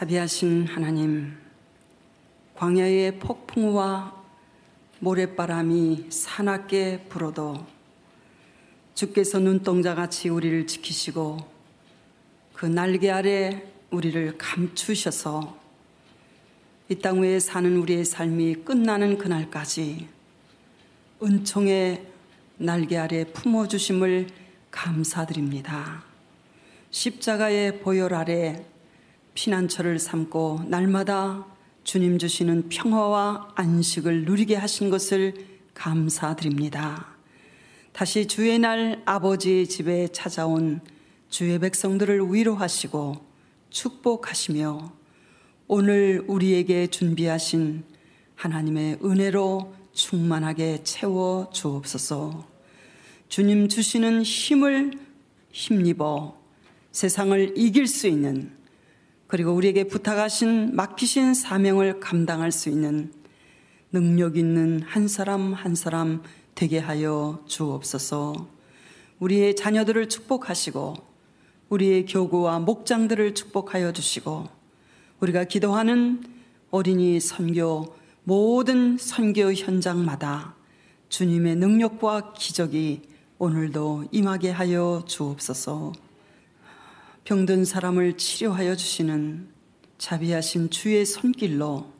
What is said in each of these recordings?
자비하신 하나님, 광야의 폭풍우와 모래바람이 사납게 불어도 주께서 눈동자같이 우리를 지키시고 그 날개 아래 우리를 감추셔서 이 땅 위에 사는 우리의 삶이 끝나는 그날까지 은총의 날개 아래 품어주심을 감사드립니다. 십자가의 보혈 아래 피난처를 삼고 날마다 주님 주시는 평화와 안식을 누리게 하신 것을 감사드립니다. 다시 주의 날 아버지의 집에 찾아온 주의 백성들을 위로하시고 축복하시며 오늘 우리에게 준비하신 하나님의 은혜로 충만하게 채워 주옵소서. 주님 주시는 힘을 힘입어 세상을 이길 수 있는, 그리고 우리에게 부탁하신 맡기신 사명을 감당할 수 있는 능력 있는 한 사람 한 사람 되게 하여 주옵소서. 우리의 자녀들을 축복하시고 우리의 교구와 목장들을 축복하여 주시고 우리가 기도하는 어린이 선교, 모든 선교 현장마다 주님의 능력과 기적이 오늘도 임하게 하여 주옵소서. 병든 사람을 치료하여 주시는 자비하신 주의 손길로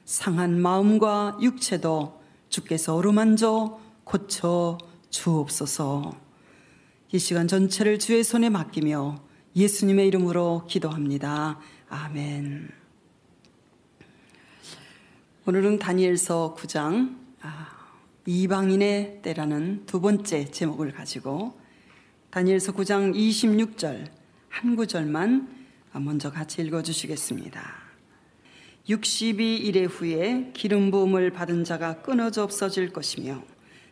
상한 마음과 육체도 주께서 어루만져 고쳐 주옵소서. 이 시간 전체를 주의 손에 맡기며 예수님의 이름으로 기도합니다. 아멘. 오늘은 다니엘서 9장 이방인의 때라는 두 번째 제목을 가지고 다니엘서 9장 26절 한 구절만 먼저 같이 읽어주시겠습니다. 62일의 후에 기름 부음을 받은 자가 끊어져 없어질 것이며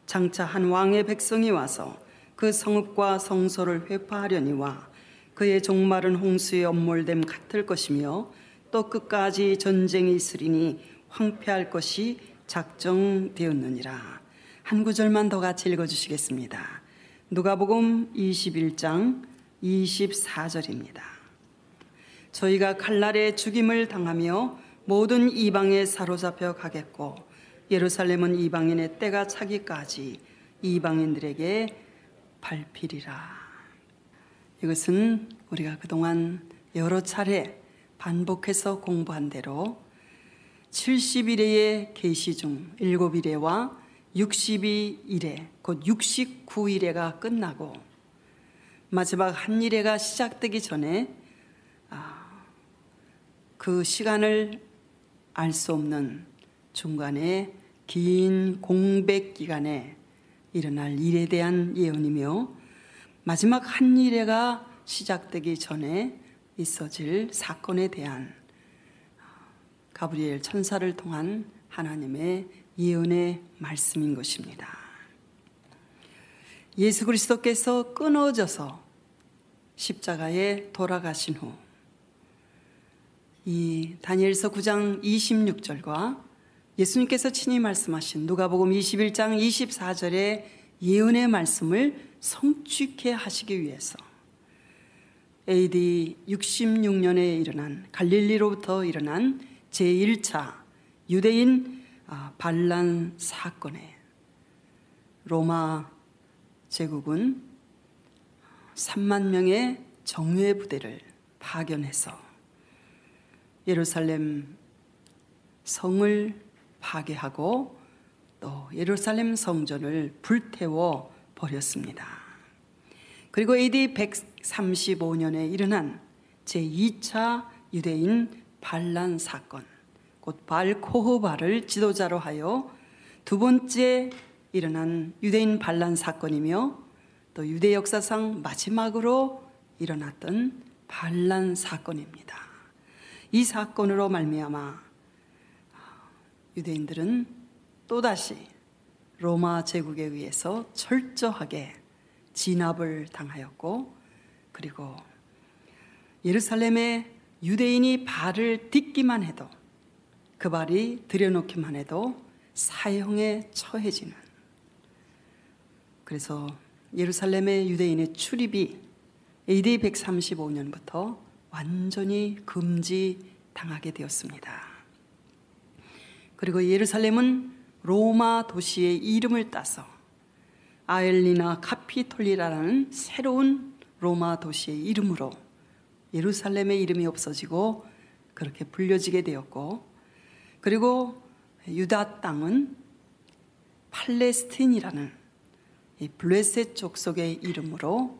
장차 한 왕의 백성이 와서 그 성읍과 성소를 회파하려니와 그의 종말은 홍수의 엄몰됨 같을 것이며 또 끝까지 전쟁이 있으리니 황폐할 것이 작정되었느니라. 한 구절만 더 같이 읽어주시겠습니다. 누가복음 21장 24절입니다. 저희가 칼날에 죽임을 당하며 모든 이방에 사로잡혀 가겠고 예루살렘은 이방인의 때가 차기까지 이방인들에게 밟히리라. 이것은 우리가 그동안 여러 차례 반복해서 공부한 대로 70일의 계시 중 7일회와 62일회 곧 69일회가 끝나고 마지막 한 일회가 시작되기 전에 그 시간을 알 수 없는 중간에 긴 공백 기간에 일어날 일에 대한 예언이며 마지막 한 일회가 시작되기 전에 있어질 사건에 대한 가브리엘 천사를 통한 하나님의 예언의 말씀인 것입니다. 예수 그리스도께서 끊어져서 십자가에 돌아가신 후 이 다니엘서 9장 26절과 예수님께서 친히 말씀하신 누가복음 21장 24절의 예언의 말씀을 성취케 하시기 위해서 AD 66년에 일어난 갈릴리로부터 일어난 제1차 유대인 반란 사건에 로마 제국은 3만 명의 정예 부대를 파견해서 예루살렘 성을 파괴하고 또 예루살렘 성전을 불태워 버렸습니다. 그리고 AD 135년에 일어난 제2차 유대인 반란 사건, 곧 발코흐바를 지도자로 하여 두 번째 일어난 유대인 반란 사건이며 또 유대 역사상 마지막으로 일어났던 반란 사건입니다. 이 사건으로 말미암아 유대인들은 또다시 로마 제국에 의해서 철저하게 진압을 당하였고, 그리고 예루살렘에 유대인이 발을 딛기만 해도, 그 발이 들여놓기만 해도 사형에 처해지는, 그래서 예루살렘의 유대인의 출입이 AD 135년부터 완전히 금지되었습니다. 당하게 되었습니다. 그리고 예루살렘은 로마 도시의 이름을 따서 아엘리나 카피톨리라는 새로운 로마 도시의 이름으로 예루살렘의 이름이 없어지고 그렇게 불려지게 되었고, 그리고 유다 땅은 팔레스틴이라는 이 블레셋 족속의 이름으로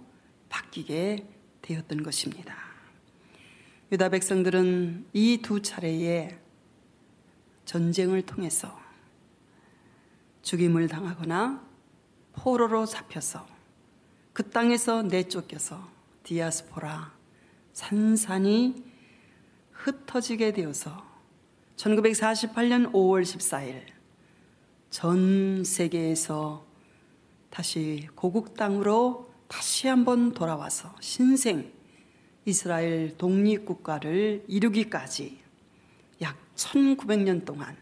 바뀌게 되었던 것입니다. 유다 백성들은 이 두 차례의 전쟁을 통해서 죽임을 당하거나 포로로 잡혀서 그 땅에서 내쫓겨서 디아스포라 산산이 흩어지게 되어서 1948년 5월 14일 전 세계에서 다시 고국 땅으로 다시 한번 돌아와서 신생 이스라엘 독립국가를 이루기까지 약 1900년 동안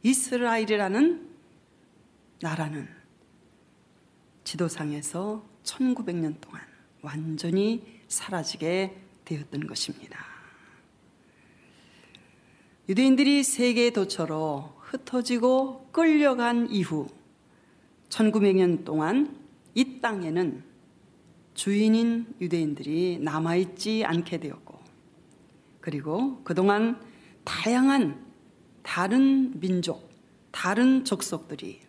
이스라엘이라는 나라는 지도상에서 1900년 동안 완전히 사라지게 되었던 것입니다. 유대인들이 세계 도처로 흩어지고 끌려간 이후 1900년 동안 이 땅에는 주인인 유대인들이 남아있지 않게 되었고, 그리고 그동안 다양한 다른 민족, 다른 족속들이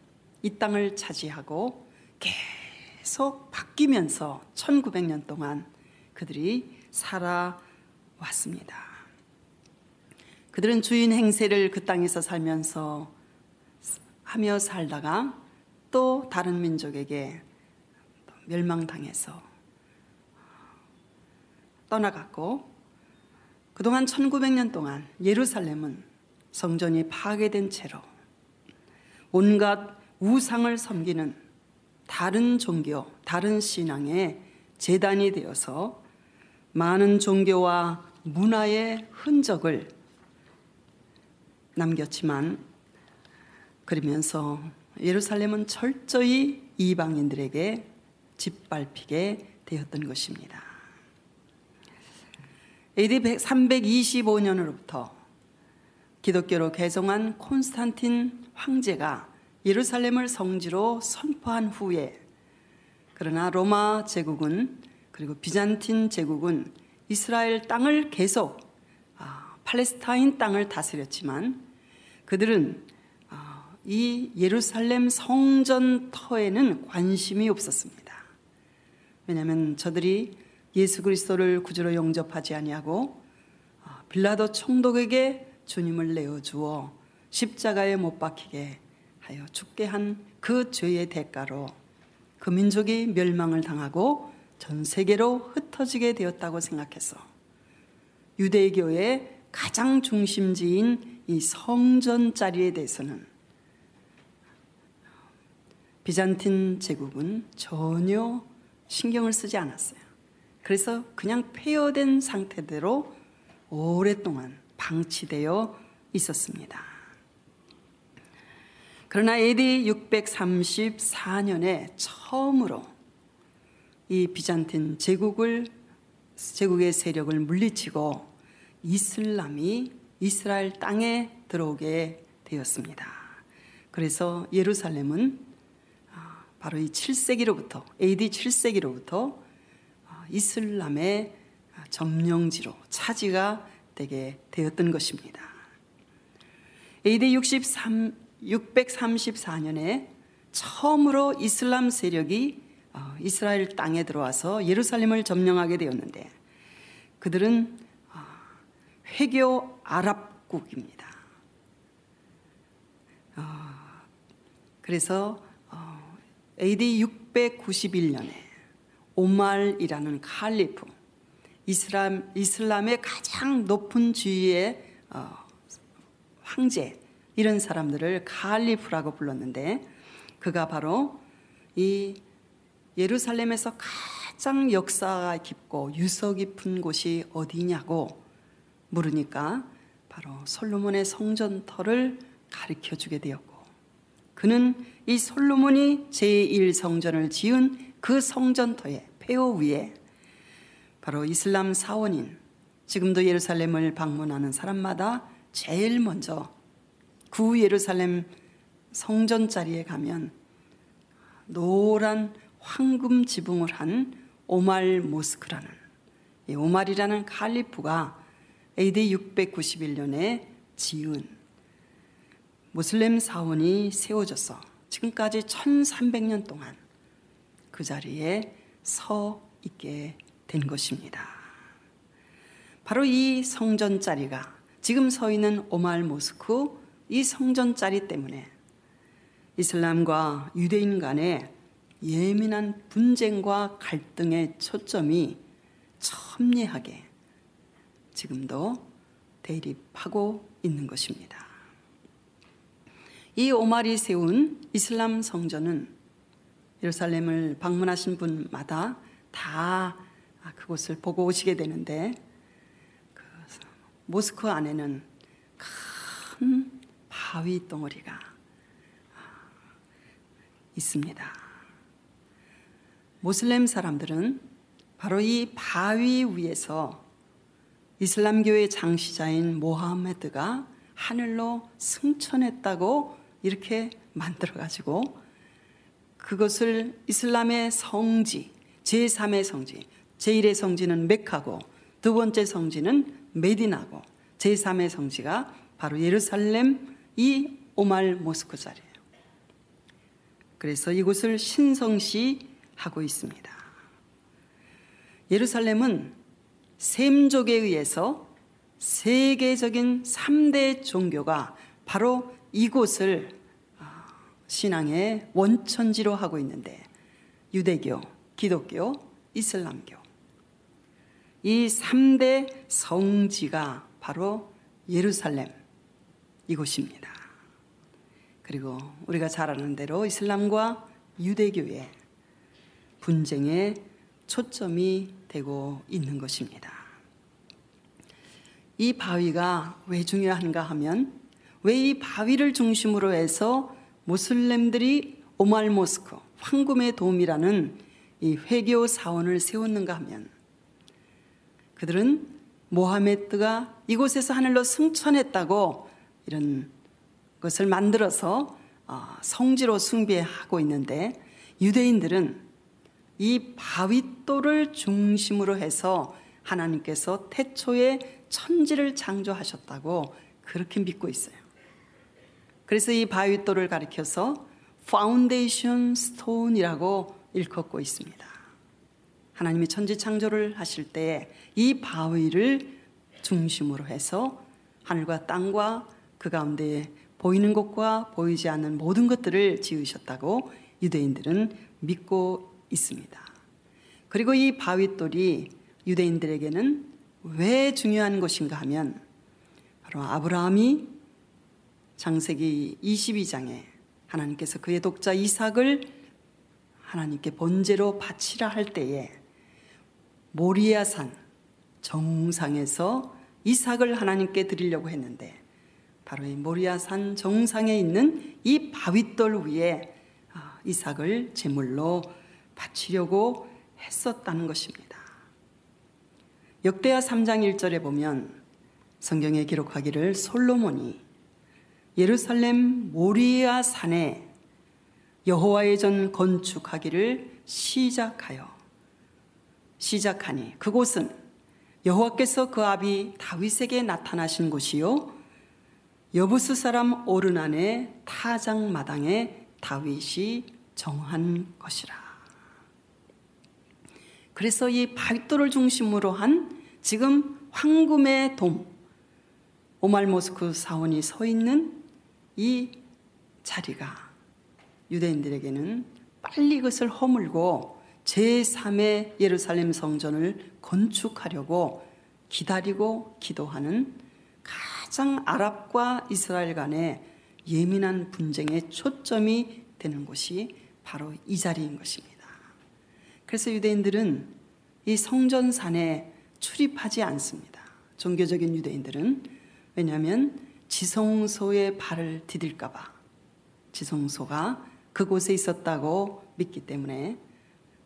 이 땅을 차지하고 계속 바뀌면서 1900년 동안 그들이 살아왔습니다. 그들은 주인 행세를 그 땅에서 살면서 하며 살다가 또 다른 민족에게 멸망당해서 떠나갔고, 그동안 1900년 동안 예루살렘은 성전이 파괴된 채로 온갖 우상을 섬기는 다른 종교, 다른 신앙의 제단이 되어서 많은 종교와 문화의 흔적을 남겼지만, 그러면서 예루살렘은 철저히 이방인들에게 짓밟히게 되었던 것입니다. AD 325년으로부터 기독교로 개종한 콘스탄틴 황제가 예루살렘을 성지로 선포한 후에, 그러나 로마 제국은, 그리고 비잔틴 제국은 이스라엘 땅을 계속 팔레스타인 땅을 다스렸지만 그들은 이 예루살렘 성전터에는 관심이 없었습니다. 왜냐하면 저들이 예수 그리스도를 구주로 영접하지 아니하고 빌라도 총독에게 주님을 내어주어 십자가에 못 박히게 하여 죽게 한 그 죄의 대가로 그 민족이 멸망을 당하고 전 세계로 흩어지게 되었다고 생각해서 유대교의 가장 중심지인 이 성전 자리에 대해서는 비잔틴 제국은 전혀 신경을 쓰지 않았어요. 그래서 그냥 폐허된 상태대로 오랫동안 방치되어 있었습니다. 그러나 AD 634년에 처음으로 이 비잔틴 제국의 세력을 물리치고 이슬람이 이스라엘 땅에 들어오게 되었습니다. 그래서 예루살렘은 바로 이 7세기로부터 AD 7세기로부터 이슬람의 점령지로 차지가 되게 되었던 것입니다. AD 634년에 처음으로 이슬람 세력이 이스라엘 땅에 들어와서 예루살렘을 점령하게 되었는데, 그들은 회교 아랍국입니다. 그래서 AD 691년에 오말이라는 칼리프, 이슬람의 가장 높은 지위의 황제, 이런 사람들을 칼리프라고 불렀는데, 그가 바로 이 예루살렘에서 가장 역사가 깊고 유서 깊은 곳이 어디냐고 물으니까 바로 솔로몬의 성전터를 가르쳐주게 되었고, 그는 이 솔로몬이 제1성전을 지은 그 성전터의 폐허 위에 바로 이슬람 사원인 지금도 예루살렘을 방문하는 사람마다 제일 먼저 구 예루살렘 성전 자리에 가면 노란 황금 지붕을 한 오말 모스크라는, 이 오말이라는 칼리프가 AD 691년에 지은 모슬렘 사원이 세워져서 지금까지 1300년 동안 그 자리에 서 있게 된 것입니다. 바로 이 성전 자리가, 지금 서 있는 오말 모스크, 이 성전 자리 때문에 이슬람과 유대인 간의 예민한 분쟁과 갈등의 초점이 첨예하게 지금도 대립하고 있는 것입니다. 이 오말이 세운 이슬람 성전은 예루살렘을 방문하신 분마다 다 그곳을 보고 오시게 되는데, 그 모스크 안에는 큰 바위 덩어리가 있습니다. 모슬렘 사람들은 바로 이 바위 위에서 이슬람교의 장시자인 모하메드가 하늘로 승천했다고 이렇게 만들어가지고 그것을 이슬람의 성지, 제3의 성지, 제1의 성지는 메카고 두 번째 성지는 메디나고 제3의 성지가 바로 예루살렘 이 오말 모스크 자리예요. 그래서 이곳을 신성시하고 있습니다. 예루살렘은 셈족에 의해서 세계적인 3대 종교가 바로 이곳을 신앙의 원천지로 하고 있는데, 유대교, 기독교, 이슬람교, 이 3대 성지가 바로 예루살렘 이곳입니다. 그리고 우리가 잘 아는 대로 이슬람과 유대교의 분쟁의 초점이 되고 있는 것입니다. 이 바위가 왜 중요한가 하면, 왜 이 바위를 중심으로 해서 모슬렘들이 오말 모스크, 황금의 돔이라는 이 회교 사원을 세웠는가 하면, 그들은 모하메드가 이곳에서 하늘로 승천했다고 이런 것을 만들어서 성지로 숭배하고 있는데, 유대인들은 이 바위돌을 중심으로 해서 하나님께서 태초에 천지를 창조하셨다고 그렇게 믿고 있어요. 그래서 이 바위돌을 가리켜서 파운데이션 스톤이라고 일컫고 있습니다. 하나님이 천지 창조를 하실 때 이 바위를 중심으로 해서 하늘과 땅과 그 가운데 보이는 것과 보이지 않는 모든 것들을 지으셨다고 유대인들은 믿고 있습니다. 그리고 이 바위돌이 유대인들에게는 왜 중요한 것인가 하면, 바로 아브라함이 창세기 22장에 하나님께서 그의 독자 이삭을 하나님께 번제로 바치라 할 때에 모리아산 정상에서 이삭을 하나님께 드리려고 했는데, 바로 이 모리아산 정상에 있는 이 바위돌 위에 이삭을 제물로 바치려고 했었다는 것입니다. 역대하 3장 1절에 보면 성경에 기록하기를, 솔로몬이 예루살렘 모리아 산에 여호와의 전 건축하기를 시작하니 그곳은 여호와께서 그 아비 다윗에게 나타나신 곳이요 여부스 사람 오르난의 타작마당에 다윗이 정한 것이라. 그래서 이 바위돌을 중심으로 한 지금 황금의 돔, 오말 모스크 사원이 서 있는 이 자리가 유대인들에게는 빨리 그것을 허물고 제3의 예루살렘 성전을 건축하려고 기다리고 기도하는 가장 아랍과 이스라엘 간의 예민한 분쟁의 초점이 되는 곳이 바로 이 자리인 것입니다. 그래서 유대인들은 이 성전산에 출입하지 않습니다. 종교적인 유대인들은. 왜냐하면 지성소에 발을 디딜까 봐, 지성소가 그곳에 있었다고 믿기 때문에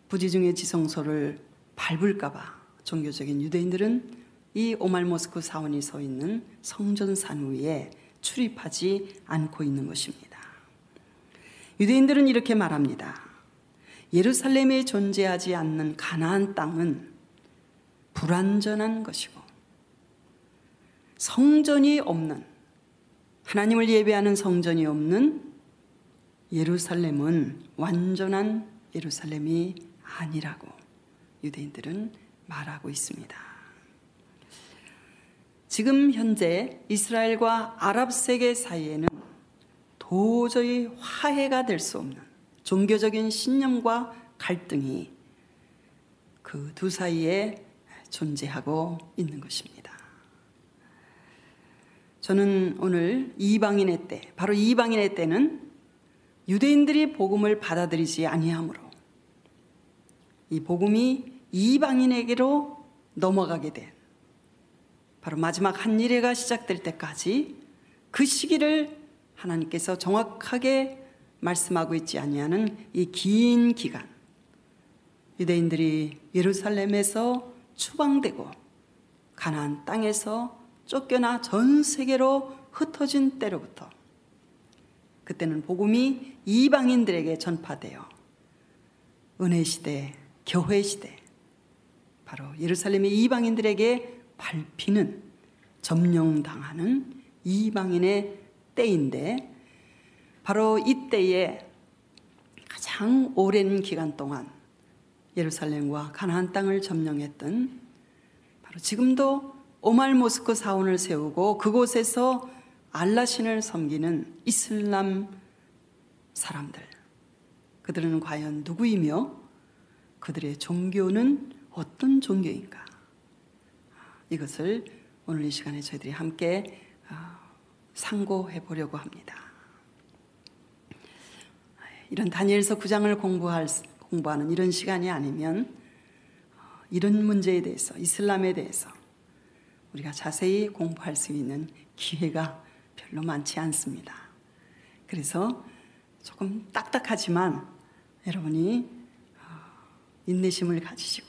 부지중의 지성소를 밟을까 봐 종교적인 유대인들은 이 오말모스크 사원이 서 있는 성전산 위에 출입하지 않고 있는 것입니다. 유대인들은 이렇게 말합니다. 예루살렘에 존재하지 않는 가나안 땅은 불완전한 것이고 성전이 없는, 하나님을 예배하는 성전이 없는 예루살렘은 완전한 예루살렘이 아니라고 유대인들은 말하고 있습니다. 지금 현재 이스라엘과 아랍 세계 사이에는 도저히 화해가 될 수 없는 종교적인 신념과 갈등이 그 두 사이에 존재하고 있는 것입니다. 저는 오늘 이방인의 때, 바로 이방인의 때는 유대인들이 복음을 받아들이지 아니하므로 이 복음이 이방인에게로 넘어가게 된 바로 마지막 한 일회가 시작될 때까지 그 시기를 하나님께서 정확하게 말씀하고 있지 아니하는 이 긴 기간, 유대인들이 예루살렘에서 추방되고 가나안 땅에서 쫓겨나 전 세계로 흩어진 때로부터, 그때는 복음이 이방인들에게 전파되어 은혜 시대, 교회 시대, 바로 예루살렘의 이방인들에게 밟히는, 점령당하는 이방인의 때인데, 바로 이때에 가장 오랜 기간 동안 예루살렘과 가나안 땅을 점령했던, 바로 지금도 오말모스크 사원을 세우고 그곳에서 알라신을 섬기는 이슬람 사람들, 그들은 과연 누구이며 그들의 종교는 어떤 종교인가? 이것을 오늘 이 시간에 저희들이 함께 상고해 보려고 합니다. 이런 다니엘서 9장을 공부하는 이런 시간이 아니면 이런 문제에 대해서, 이슬람에 대해서 우리가 자세히 공부할 수 있는 기회가 별로 많지 않습니다. 그래서 조금 딱딱하지만 여러분이 인내심을 가지시고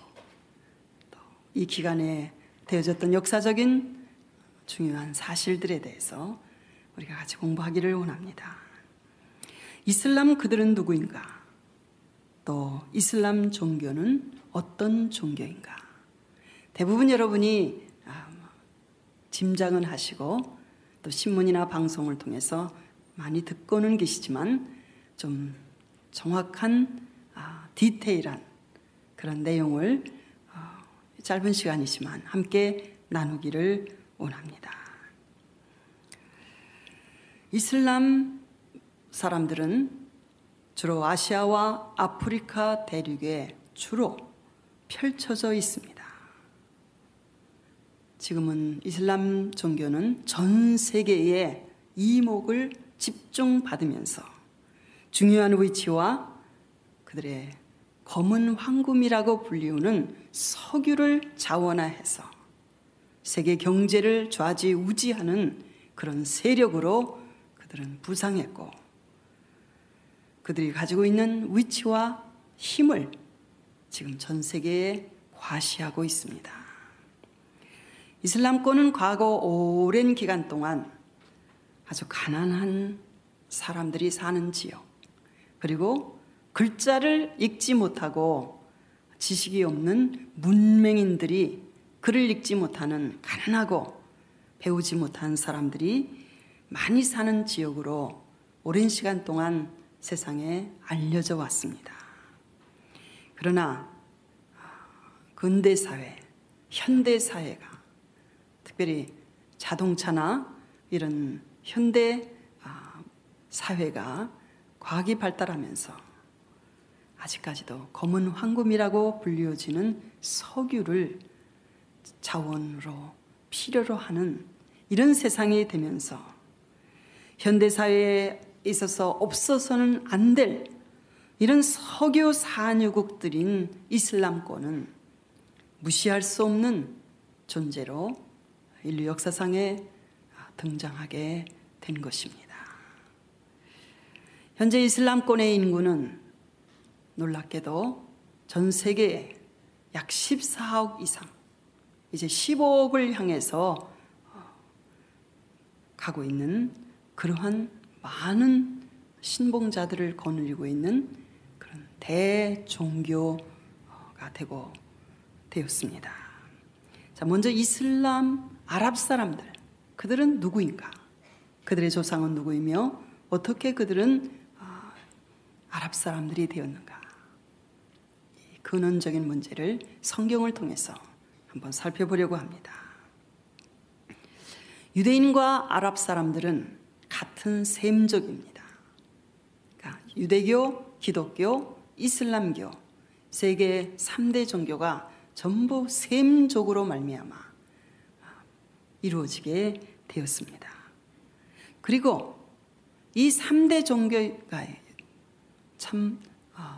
또 이 기간에 되어졌던 역사적인 중요한 사실들에 대해서 우리가 같이 공부하기를 원합니다. 이슬람, 그들은 누구인가? 또 이슬람 종교는 어떤 종교인가? 대부분 여러분이 짐작은 하시고 또 신문이나 방송을 통해서 많이 듣고는 계시지만 좀 정확한 디테일한 그런 내용을 짧은 시간이지만 함께 나누기를 원합니다. 이슬람 사람들은 주로 아시아와 아프리카 대륙에 주로 펼쳐져 있습니다. 지금은 이슬람 종교는 전 세계에 이목을 집중받으면서 중요한 위치와 그들의 검은 황금이라고 불리우는 석유를 자원화해서 세계 경제를 좌지우지하는 그런 세력으로 그들은 부상했고, 그들이 가지고 있는 위치와 힘을 지금 전 세계에 과시하고 있습니다. 이슬람권은 과거 오랜 기간 동안 아주 가난한 사람들이 사는 지역, 그리고 글자를 읽지 못하고 지식이 없는 문맹인들이 글을 읽지 못하는, 가난하고 배우지 못한 사람들이 많이 사는 지역으로 오랜 시간 동안 세상에 알려져 왔습니다. 그러나 근대사회, 현대사회가, 특별히 자동차나 이런 현대 사회가 과학이 발달하면서 아직까지도 검은 황금이라고 불리워지는 석유를 자원으로 필요로 하는 이런 세상이 되면서 현대사회에 있어서 없어서는 안 될 이런 석유 산유국들인 이슬람권은 무시할 수 없는 존재로 인류 역사상에 등장하게 된 것입니다. 현재 이슬람권의 인구는 놀랍게도 전 세계에 약 14억 이상, 이제 15억을 향해서 가고 있는 그러한 많은 신봉자들을 거느리고 있는 그런 대종교가 되었습니다. 자, 먼저 이슬람, 아랍 사람들, 그들은 누구인가? 그들의 조상은 누구이며 어떻게 그들은 아랍 사람들이 되었는가? 이 근원적인 문제를 성경을 통해서 한번 살펴보려고 합니다. 유대인과 아랍 사람들은 같은 셈족입니다. 그러니까 유대교, 기독교, 이슬람교 세계 3대 종교가 전부 셈족으로 말미암아 이루어지게 되었습니다. 그리고 이 3대 종교가 참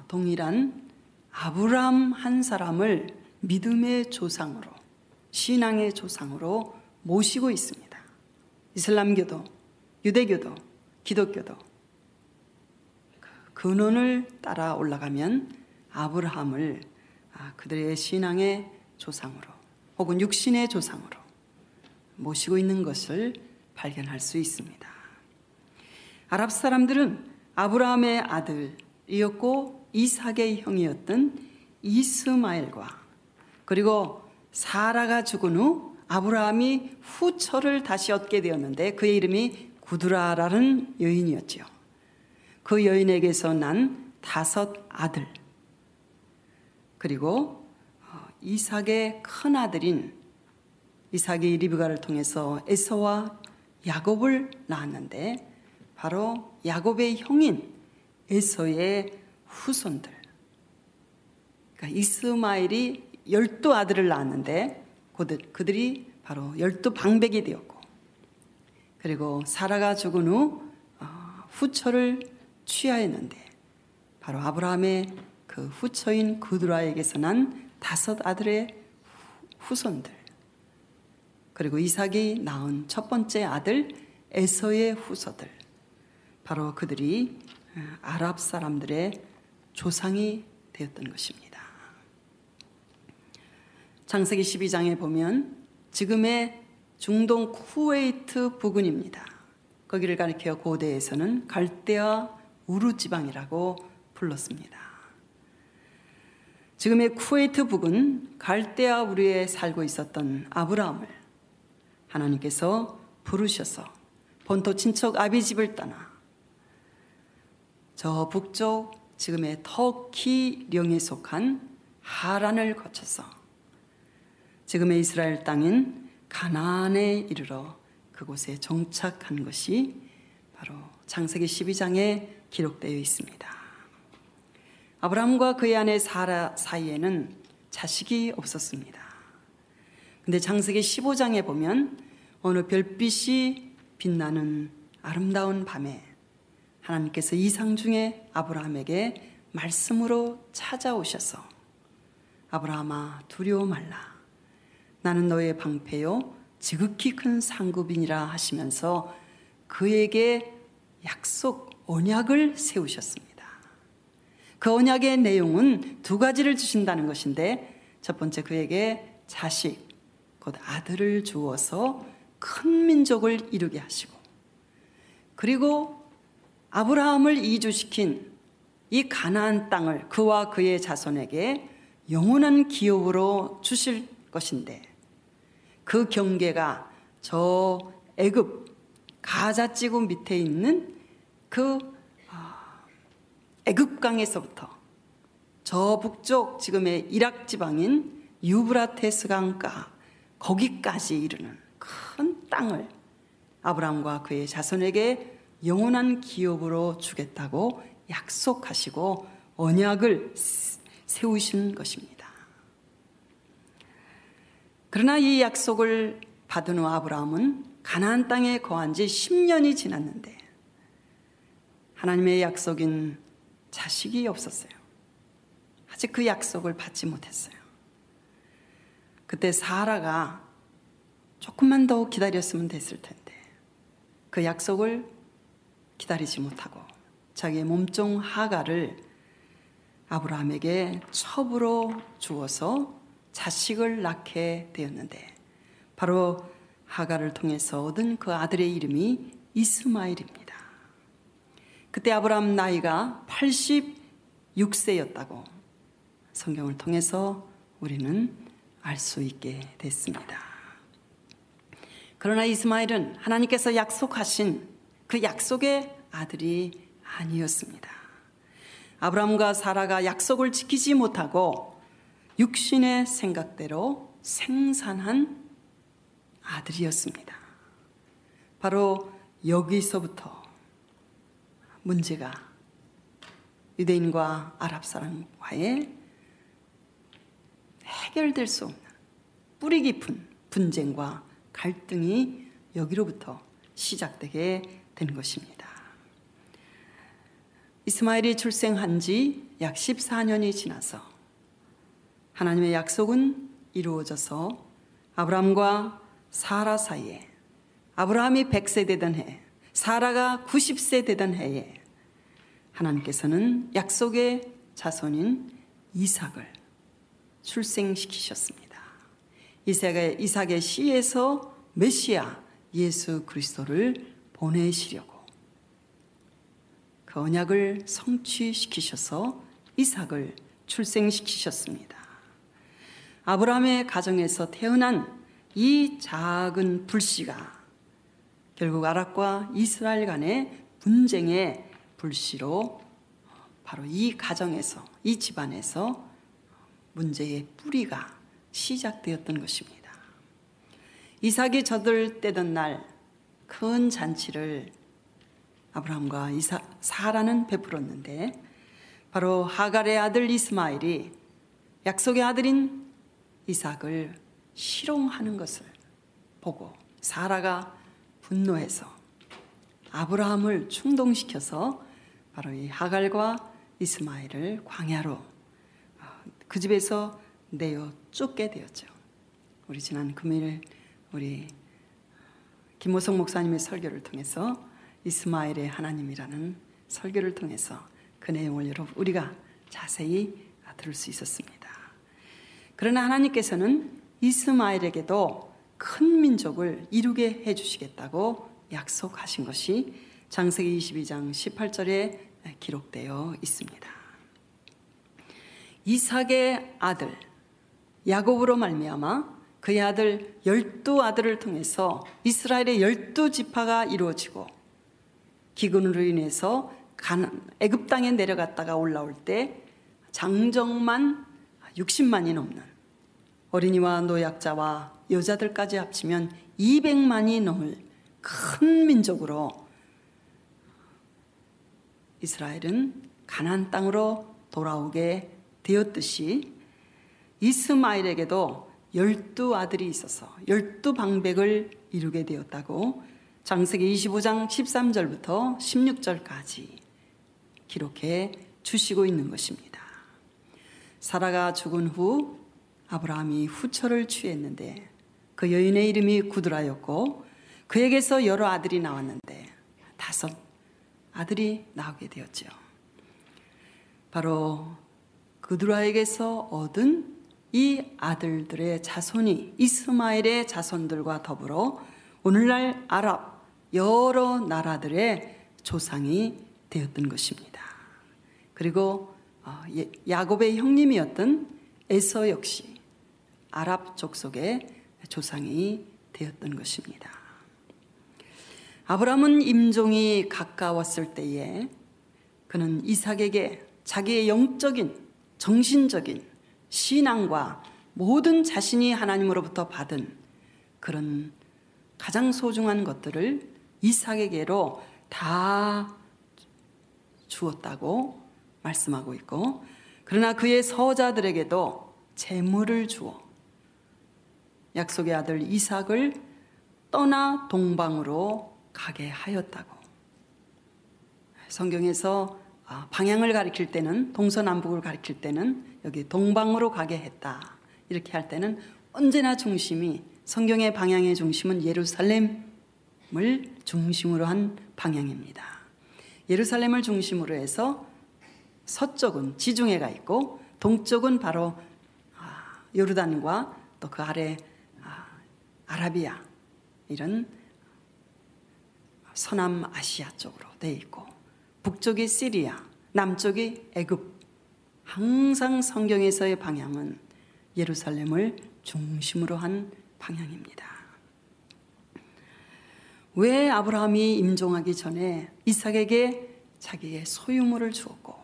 동일한 아브라함 한 사람을 믿음의 조상으로, 신앙의 조상으로 모시고 있습니다. 이슬람교도, 유대교도, 기독교도 그 근원을 따라 올라가면 아브라함을 그들의 신앙의 조상으로 혹은 육신의 조상으로 모시고 있는 것을 발견할 수 있습니다. 아랍 사람들은 아브라함의 아들이었고 이삭의 형이었던 이스마엘과 그리고 사라가 죽은 후 아브라함이 후처를 다시 얻게 되었는데 그의 이름이 구두라라는 여인이었지요. 그 여인에게서 난 5 아들 그리고 이삭의 큰 아들인 이삭이 리브가를 통해서 에서와 야곱을 낳았는데 바로 야곱의 형인 에서의 후손들. 그러니까 이스마엘이 12아들을 낳았는데 그들이 바로 12방백이 되었고 그리고 사라가 죽은 후 후처를 취하였는데 바로 아브라함의 그 후처인 구두라에게서 난 5 아들의 후손들 그리고 이삭이 낳은 첫 번째 아들 에서의 후손들 바로 그들이 아랍 사람들의 조상이 되었던 것입니다. 창세기 12장에 보면 지금의 중동 쿠웨이트 부근입니다. 거기를 가리켜 고대에서는 갈대아 우르 지방이라고 불렀습니다. 지금의 쿠웨이트 부근 갈대아 우르에 살고 있었던 아브라함을 하나님께서 부르셔서 본토 친척 아비집을 떠나 저 북쪽 지금의 터키령에 속한 하란을 거쳐서 지금의 이스라엘 땅인 가나안에 이르러 그곳에 정착한 것이 바로 창세기 12장에 기록되어 있습니다. 아브라함과 그의 아내 사라 사이에는 자식이 없었습니다. 근데 창세기 15장에 보면 어느 별빛이 빛나는 아름다운 밤에 하나님께서 이상 중에 아브라함에게 말씀으로 찾아오셔서 아브라함아 두려워 말라. 나는 너의 방패요 지극히 큰 상급이니라 하시면서 그에게 약속 언약을 세우셨습니다. 그 언약의 내용은 2가지를 주신다는 것인데 첫 번째 그에게 자식 곧 아들을 주어서 큰 민족을 이루게 하시고 그리고 아브라함을 이주시킨 이 가나안 땅을 그와 그의 자손에게 영원한 기업으로 주실 것인데 그 경계가 저 애굽 가자지구 밑에 있는 그 애굽강에서부터 저 북쪽 지금의 이락 지방인 유브라테스 강가 거기까지 이르는 큰 땅을 아브라함과 그의 자손에게 영원한 기업으로 주겠다고 약속하시고 언약을 세우신 것입니다. 그러나 이 약속을 받은 후 아브라함은 가나안 땅에 거한 지 10년이 지났는데 하나님의 약속인 자식이 없었어요. 아직 그 약속을 받지 못했어요. 그때 사라가 조금만 더 기다렸으면 됐을 텐데 그 약속을 기다리지 못하고 자기의 몸종 하가를 아브라함에게 첩으로 주어서 자식을 낳게 되었는데 바로 하갈을 통해서 얻은 그 아들의 이름이 이스마엘입니다. 그때 아브라함 나이가 86세였다고 성경을 통해서 우리는 알 수 있게 됐습니다. 그러나 이스마엘은 하나님께서 약속하신 그 약속의 아들이 아니었습니다. 아브라함과 사라가 약속을 지키지 못하고 육신의 생각대로 생산한 아들이었습니다. 바로 여기서부터 문제가 유대인과 아랍 사람과의 해결될 수 없는 뿌리 깊은 분쟁과 갈등이 여기로부터 시작되게 된 것입니다. 이스마엘이 출생한 지 약 14년이 지나서 하나님의 약속은 이루어져서 아브라함과 사라 사이에, 아브라함이 100세 되던 해, 사라가 90세 되던 해에 하나님께서는 약속의 자손인 이삭을 출생시키셨습니다. 이삭의 씨에서 메시아 예수 그리스도를 보내시려고 그 언약을 성취시키셔서 이삭을 출생시키셨습니다. 아브라함의 가정에서 태어난 이 작은 불씨가 결국 아랍과 이스라엘 간의 분쟁의 불씨로 바로 이 가정에서, 이 집안에서 문제의 뿌리가 시작되었던 것입니다. 이삭이 젖을 떼던 날 큰 잔치를 아브라함과 사라는 베풀었는데 바로 하갈의 아들 이스마엘이 약속의 아들인 이삭을 희롱하는 것을 보고 사라가 분노해서 아브라함을 충동시켜서 바로 이 하갈과 이스마엘을 광야로 그 집에서 내어 쫓게 되었죠. 우리 지난 금요일 우리 김호성 목사님의 설교를 통해서 이스마엘의 하나님이라는 설교를 통해서 그 내용을 우리가 자세히 들을 수 있었습니다. 그러나 하나님께서는 이스마엘에게도 큰 민족을 이루게 해주시겠다고 약속하신 것이 창세기 22장 18절에 기록되어 있습니다. 이삭의 아들 야곱으로 말미암아 그의 아들 12아들을 통해서 이스라엘의 12지파가 이루어지고 기근으로 인해서 애굽 땅에 내려갔다가 올라올 때 장정만 60만이 넘는 어린이와 노약자와 여자들까지 합치면 200만이 넘을 큰 민족으로 이스라엘은 가나안 땅으로 돌아오게 되었듯이 이스마엘에게도 12아들이 있어서 12방백을 이루게 되었다고 창세기 25장 13절부터 16절까지 기록해 주시고 있는 것입니다. 사라가 죽은 후 아브라함이 후처를 취했는데 그 여인의 이름이 구드라였고 그에게서 여러 아들이 나왔는데 5 아들이 나오게 되었죠. 바로 구드라에게서 얻은 이 아들들의 자손이 이스마엘의 자손들과 더불어 오늘날 아랍 여러 나라들의 조상이 되었던 것입니다. 그리고 야곱의 형님이었던 에서 역시 아랍 족속의 조상이 되었던 것입니다. 아브라함은 임종이 가까웠을 때에 그는 이삭에게 자기의 영적인 정신적인 신앙과 모든 자신이 하나님으로부터 받은 그런 가장 소중한 것들을 이삭에게로 다 주었다고 말씀하고 있고 그러나 그의 서자들에게도 재물을 주어 약속의 아들 이삭을 떠나 동방으로 가게 하였다고. 성경에서 방향을 가리킬 때는 동서남북을 가리킬 때는 여기 동방으로 가게 했다 이렇게 할 때는 언제나 중심이 성경의 방향의 중심은 예루살렘을 중심으로 한 방향입니다. 예루살렘을 중심으로 해서 서쪽은 지중해가 있고 동쪽은 바로 요르단과 또 그 아래 아라비아 이런 서남 아시아 쪽으로 돼 있고 북쪽이 시리아, 남쪽이 애굽. 항상 성경에서의 방향은 예루살렘을 중심으로 한 방향입니다. 왜 아브라함이 임종하기 전에 이삭에게 자기의 소유물을 주었고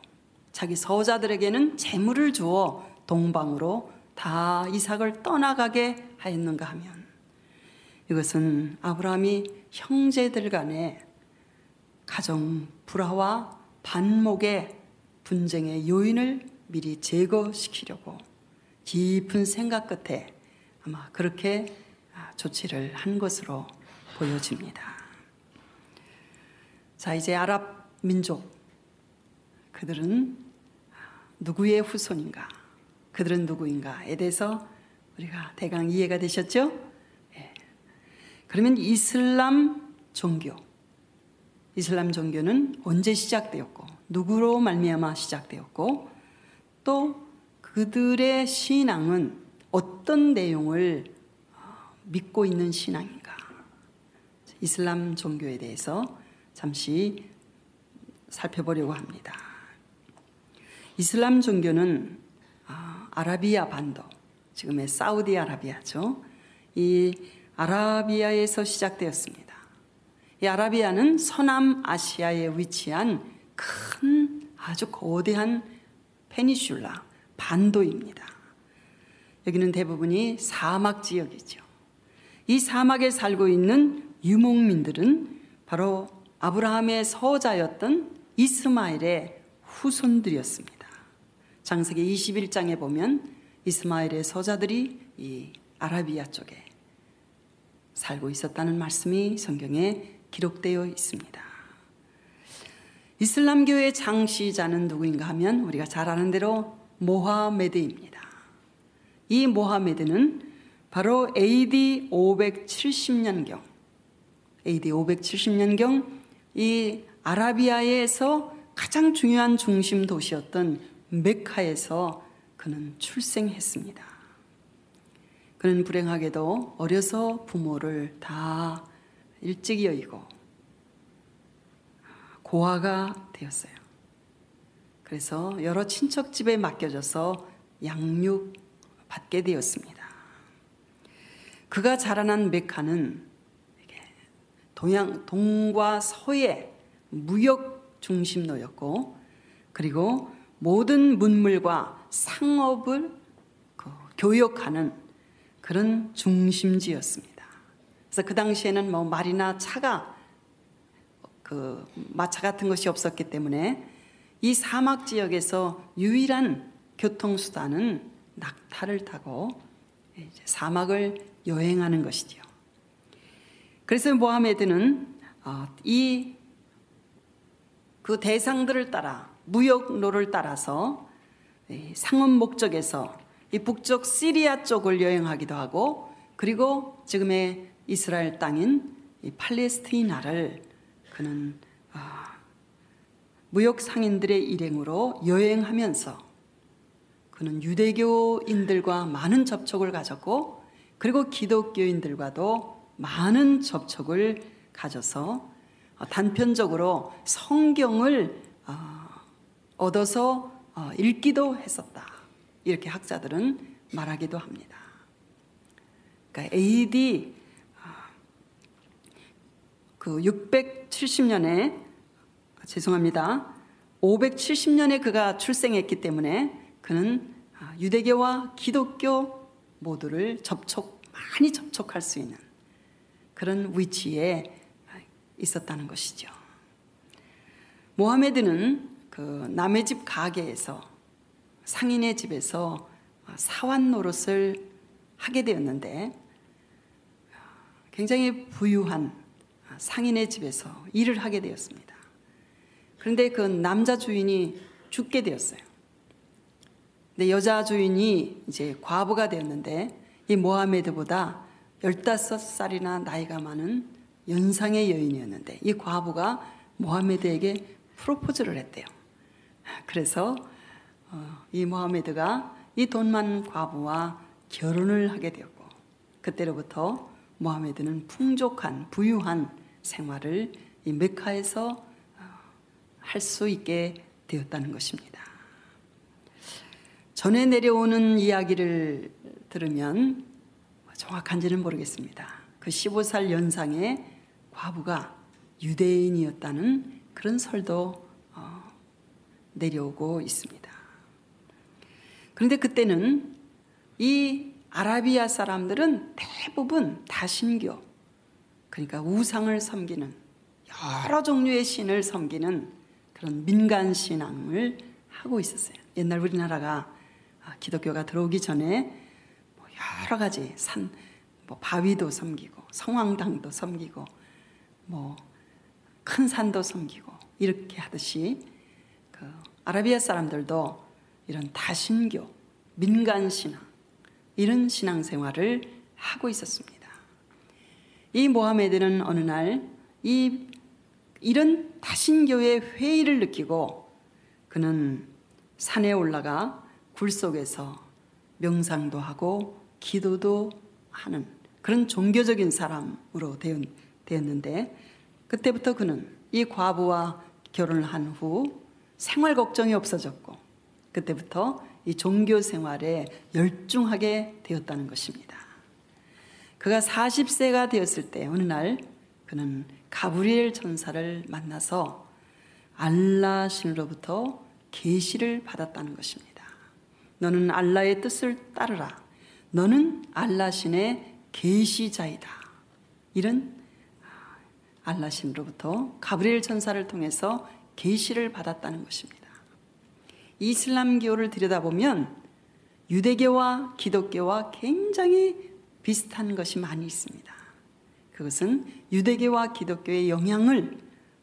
자기 서자들에게는 재물을 주어 동방으로 다 이삭을 떠나가게 하였는가 하면 이것은 아브라함이 형제들 간의 가정 불화와 반목의 분쟁의 요인을 미리 제거시키려고 깊은 생각 끝에 아마 그렇게 조치를 한 것으로 보여집니다. 자, 이제 아랍 민족 그들은 누구의 후손인가? 그들은 누구인가에 대해서 우리가 대강 이해가 되셨죠? 예. 그러면 이슬람 종교는 언제 시작되었고 누구로 말미암아 시작되었고 또 그들의 신앙은 어떤 내용을 믿고 있는 신앙인가? 이슬람 종교에 대해서 잠시 살펴보려고 합니다. 이슬람 종교는 아라비아 반도, 지금의 사우디아라비아죠. 이 아라비아에서 시작되었습니다. 이 아라비아는 서남 아시아에 위치한 큰 아주 거대한 페니슐라, 반도입니다. 여기는 대부분이 사막 지역이죠. 이 사막에 살고 있는 유목민들은 바로 아브라함의 서자였던 이스마엘의 후손들이었습니다. 창세기 21장에 보면 이스마엘의 서자들이 이 아라비아 쪽에 살고 있었다는 말씀이 성경에 기록되어 있습니다. 이슬람교의 창시자는 누구인가 하면 우리가 잘 아는 대로 모하메드입니다. 이 모하메드는 바로 AD 570년경 이 아라비아에서 가장 중요한 중심 도시였던 메카에서 그는 출생했습니다. 그는 불행하게도 어려서 부모를 다 일찍 여의고 고아가 되었어요. 그래서 여러 친척 집에 맡겨져서 양육받게 되었습니다. 그가 자라난 메카는 동과 서의 무역 중심로였고 그리고 모든 문물과 상업을 교역하는 그런 중심지였습니다. 그래서 그 당시에는 뭐 말이나 차가 마차 같은 것이 없었기 때문에 이 사막 지역에서 유일한 교통수단은 낙타를 타고 이제 사막을 여행하는 것이죠. 그래서 모하메드는 그 대상들을 따라 무역로를 따라서 상업 목적에서 이 북쪽 시리아 쪽을 여행하기도 하고 그리고 지금의 이스라엘 땅인 이 팔레스티나를 그는 무역 상인들의 일행으로 여행하면서 그는 유대교인들과 많은 접촉을 가졌고 그리고 기독교인들과도 많은 접촉을 가져서 단편적으로 성경을 얻어서 읽기도 했었다. 이렇게 학자들은 말하기도 합니다. 그러니까 AD 670년에 570년에 그가 출생했기 때문에 그는 유대교와 기독교 모두를 많이 접촉할 수 있는 그런 위치에 있었다는 것이죠. 모하메드는 그 남의 집 가게에서 상인의 집에서 사환 노릇을 하게 되었는데 굉장히 부유한 상인의 집에서 일을 하게 되었습니다. 그런데 그 남자 주인이 죽게 되었어요. 근데 여자 주인이 이제 과부가 되었는데 이 모하메드보다 15살이나 나이가 많은 연상의 여인이었는데 이 과부가 모하메드에게 프로포즈를 했대요. 그래서 이 모하메드가 이 돈 많은 과부와 결혼을 하게 되었고 그때로부터 모하메드는 풍족한 부유한 생활을 이 메카에서 할 수 있게 되었다는 것입니다. 전해 내려오는 이야기를 들으면 정확한지는 모르겠습니다. 그 15살 연상의 과부가 유대인이었다는 그런 설도 내려오고 있습니다. 그런데 그때는 이 아라비아 사람들은 대부분 다신교, 그러니까 우상을 섬기는 여러 종류의 신을 섬기는 그런 민간 신앙을 하고 있었어요. 옛날 우리나라가 기독교가 들어오기 전에 여러 가지 바위도 섬기고 성황당도 섬기고 큰 산도 섬기고 이렇게 하듯이 그 아라비아 사람들도 이런 다신교, 민간 신앙 이런 신앙생활을 하고 있었습니다. 이 모하메드는 어느 날 이런 다신교의 회의를 느끼고 그는 산에 올라가 굴 속에서 명상도 하고 기도도 하는 그런 종교적인 사람으로 되었는데 그때부터 그는 이 과부와 결혼을 한 후 생활 걱정이 없어졌고 그때부터 이 종교 생활에 열중하게 되었다는 것입니다. 그가 40세가 되었을 때 어느 날 그는 가브리엘 천사를 만나서 알라 신으로부터 계시를 받았다는 것입니다. 너는 알라의 뜻을 따르라. 너는 알라 신의 계시자이다. 이런 알라 신으로부터 가브리엘 천사를 통해서 계시를 받았다는 것입니다. 이슬람교를 들여다보면 유대교와 기독교와 굉장히 비슷한 것이 많이 있습니다. 그것은 유대교와 기독교의 영향을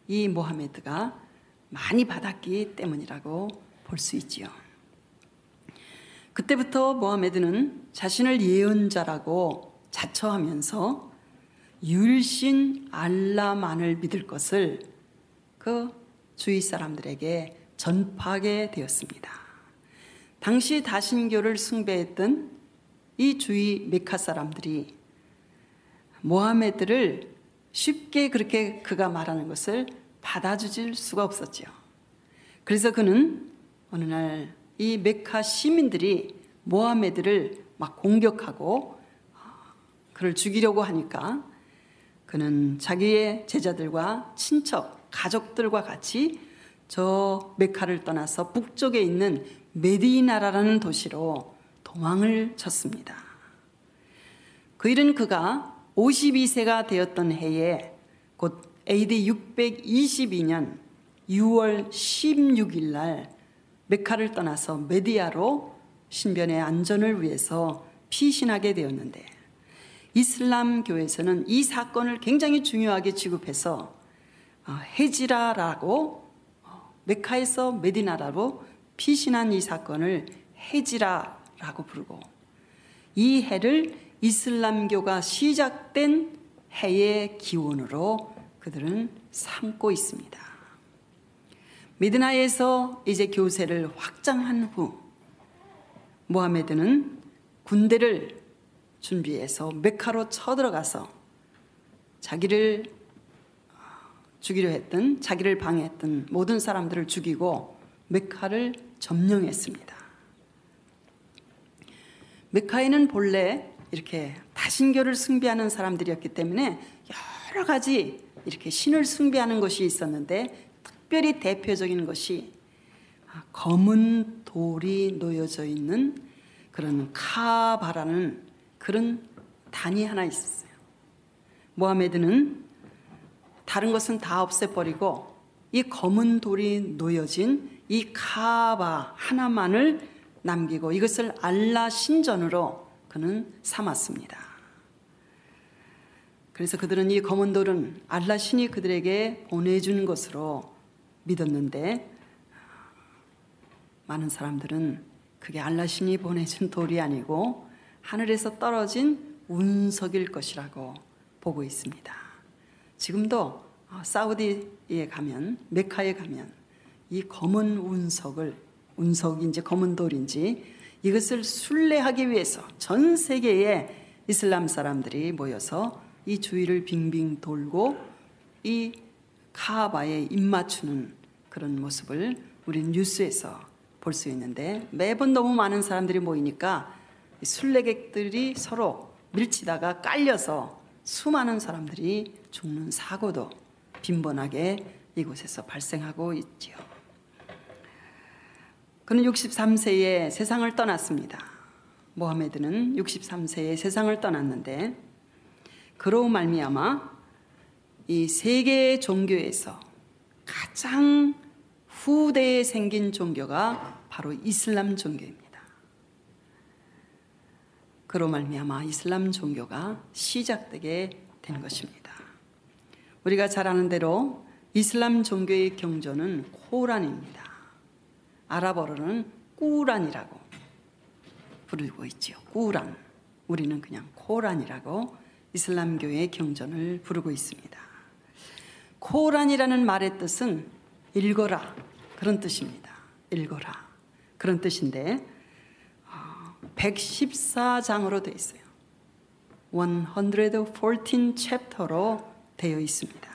이 모하메드가 많이 받았기 때문이라고 볼 수 있지요. 그때부터 모하메드는 자신을 예언자라고 자처하면서 율신 알라만을 믿을 것을 그 주위 사람들에게 전파하게 되었습니다. 당시 다신교를 숭배했던 이 주위 메카 사람들이 모하메드를 쉽게 그렇게 그가 말하는 것을 받아주질 수가 없었죠. 그래서 그는 어느 날 이 메카 시민들이 모하메드를 막 공격하고 그를 죽이려고 하니까 그는 자기의 제자들과 친척, 가족들과 같이 저 메카를 떠나서 북쪽에 있는 메디나라라는 도시로 도망을 쳤습니다. 그 일은 그가 52세가 되었던 해에 곧 AD 622년 6월 16일 날 메카를 떠나서 메디아로 신변의 안전을 위해서 피신하게 되었는데 이슬람교에서는 이 사건을 굉장히 중요하게 취급해서 헤지라라고 메카에서 메디나라로 피신한 이 사건을 헤지라라고 부르고 이 해를 이슬람교가 시작된 해의 기원으로 그들은 삼고 있습니다. 미드나에서 이제 교세를 확장한 후 모하메드는 군대를 준비해서 메카로 쳐들어가서 자기를 죽이려 했던, 자기를 방해했던 모든 사람들을 죽이고 메카를 점령했습니다. 메카에는 본래 이렇게 다신교를 숭배하는 사람들이었기 때문에 여러 가지 이렇게 신을 숭배하는 것이 있었는데 특별히 대표적인 것이 검은 돌이 놓여져 있는 그런 카바라는 그런 단이 하나 있었어요. 모하메드는 다른 것은 다 없애버리고 이 검은 돌이 놓여진 이 카바 하나만을 남기고 이것을 알라 신전으로 그는 삼았습니다. 그래서 그들은 이 검은 돌은 알라 신이 그들에게 보내준 것으로 믿었는데 많은 사람들은 그게 알라 신이 보내준 돌이 아니고 하늘에서 떨어진 운석일 것이라고 보고 있습니다. 지금도 사우디에 가면, 메카에 가면 이 검은 운석을, 운석인지 검은 돌인지 이것을 순례하기 위해서 전 세계의 이슬람 사람들이 모여서 이 주위를 빙빙 돌고 이 카아바에 입맞추는 그런 모습을 우리는 뉴스에서 볼 수 있는데, 매번 너무 많은 사람들이 모이니까 순례객들이 서로 밀치다가 깔려서 수많은 사람들이 죽는 사고도 빈번하게 이곳에서 발생하고 있지요. 그는 63세에 세상을 떠났습니다. 모하메드는 63세에 세상을 떠났는데, 그로 말미암아 이 세계 종교에서 가장 후대에 생긴 종교가 바로 이슬람 종교입니다. 그로 말미암아 이슬람 종교가 시작되게 된 것입니다. 우리가 잘 아는 대로 이슬람 종교의 경전은 코란입니다. 아랍어로는 꾸란이라고 부르고 있지요. 꾸란. 우리는 그냥 코란이라고 이슬람교의 경전을 부르고 있습니다. 코란이라는 말의 뜻은 읽어라, 그런 뜻입니다. 읽어라, 그런 뜻인데 114장으로 되어 있어요. 114 챕터로 되어 있습니다.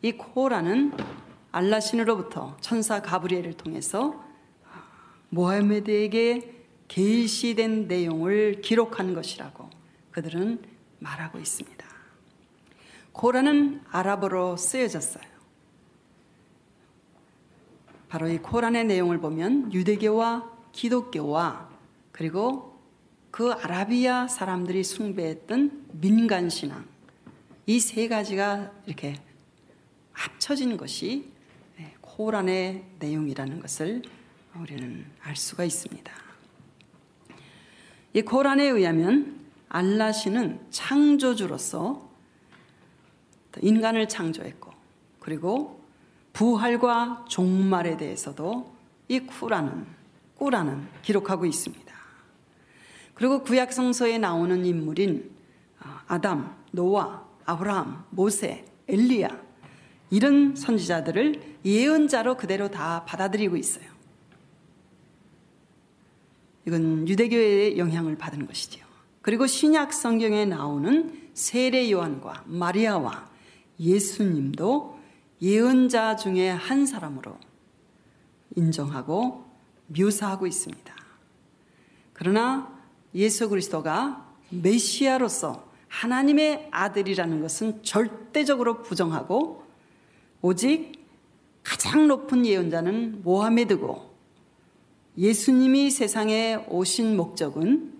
이 코란은 알라 신으로부터 천사 가브리엘을 통해서 모하메드에게 계시된 내용을 기록한 것이라고 그들은 말하고 있습니다. 코란은 아랍어로 쓰여졌어요. 바로 이 코란의 내용을 보면 유대교와 기독교와 그리고 그 아라비아 사람들이 숭배했던 민간신앙, 이 세 가지가 이렇게 합쳐진 것이 코란의 내용이라는 것을 우리는 알 수가 있습니다. 이 코란에 의하면 알라 신은 창조주로서 인간을 창조했고, 그리고 부활과 종말에 대해서도 이 꾸란은 기록하고 있습니다. 그리고 구약 성서에 나오는 인물인 아담, 노아, 아브라함, 모세, 엘리야, 이런 선지자들을 예언자로 그대로 다 받아들이고 있어요. 이건 유대교의 영향을 받은 것이죠. 그리고 신약 성경에 나오는 세례 요한과 마리아와 예수님도 예언자 중에 한 사람으로 인정하고 묘사하고 있습니다. 그러나 예수 그리스도가 메시아로서 하나님의 아들이라는 것은 절대적으로 부정하고, 오직 가장 높은 예언자는 모하메드고, 예수님이 세상에 오신 목적은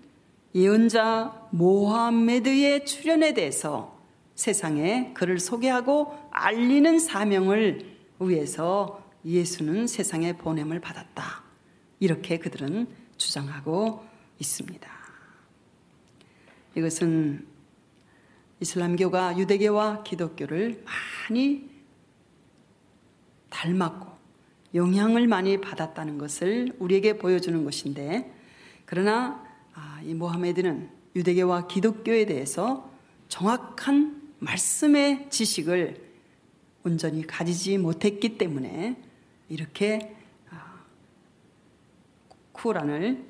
예언자 모하메드의 출현에 대해서 세상에 그를 소개하고 알리는 사명을 위해서 예수는 세상에 보냄을 받았다. 이렇게 그들은 주장하고 있습니다. 이것은 이슬람교가 유대교와 기독교를 많이 닮았고 영향을 많이 받았다는 것을 우리에게 보여주는 것인데, 그러나 이 모하메드는 유대교와 기독교에 대해서 정확한 말씀의 지식을 온전히 가지지 못했기 때문에 이렇게 쿠란을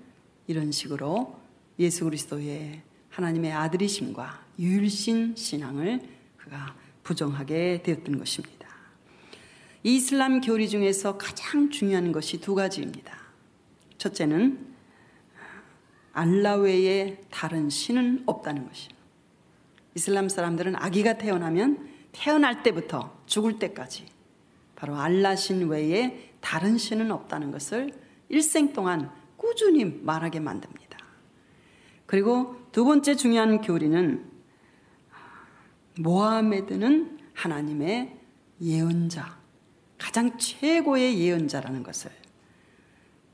이런 식으로 예수 그리스도의 하나님의 아들이심과 유일신 신앙을 그가 부정하게 되었던 것입니다. 이슬람 교리 중에서 가장 중요한 것이 두 가지입니다. 첫째는 알라 외에 다른 신은 없다는 것이에요. 이슬람 사람들은 아기가 태어나면 태어날 때부터 죽을 때까지 바로 알라 신 외에 다른 신은 없다는 것을 일생 동안 꾸준히 말하게 만듭니다. 그리고 두 번째 중요한 교리는 모하메드는 하나님의 예언자, 가장 최고의 예언자라는 것을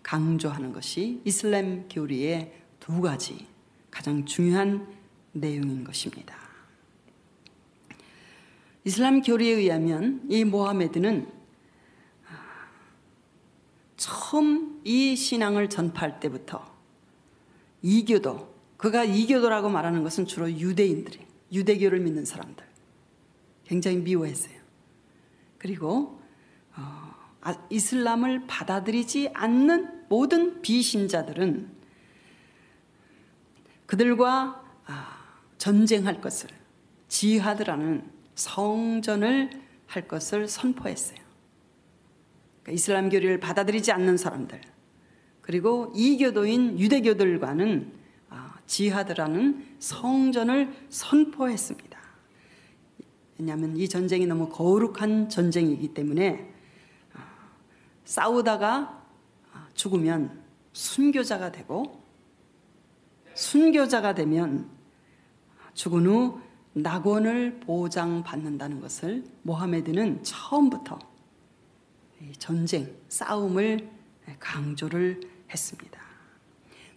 강조하는 것이 이슬람 교리의 두 가지 가장 중요한 내용인 것입니다. 이슬람 교리에 의하면 이 모하메드는 처음 이 신앙을 전파할 때부터 이교도, 그가 이교도라고 말하는 것은 주로 유대인들이, 유대교를 믿는 사람들 굉장히 미워했어요. 그리고 이슬람을 받아들이지 않는 모든 비신자들은 그들과 전쟁할 것을, 지하드라는 성전을 할 것을 선포했어요. 그러니까 이슬람교를 받아들이지 않는 사람들, 그리고 이교도인 유대교들과는 지하드라는 성전을 선포했습니다. 왜냐하면 이 전쟁이 너무 거룩한 전쟁이기 때문에 싸우다가 죽으면 순교자가 되고, 순교자가 되면 죽은 후 낙원을 보장받는다는 것을 모하메드는 처음부터 전쟁, 싸움을 강조를 했습니다.